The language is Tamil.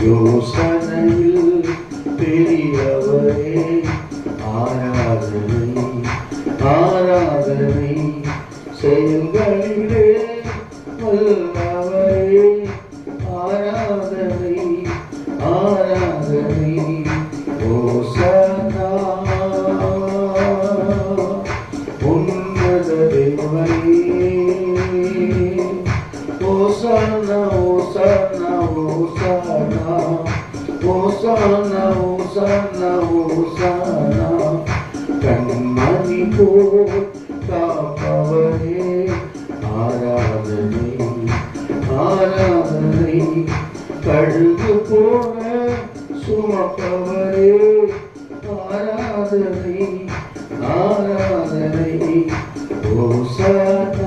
யோசனையில் பெரியவரே ஆராதனை ஆராதனை செயல்களிலே வல்லவரே ஆராதனை ஆராதனை ஓசனா உன்னத தேவனே ஓசனா ஓசனா ஓசனா ஓசனா ஓசனா ஓசனா கண்மணி போல் காப்பவரே ஆராதனை ஆராதனை கழுகு போல சுமப்பவரே ஆராதனை ஆராதனை ஓசனா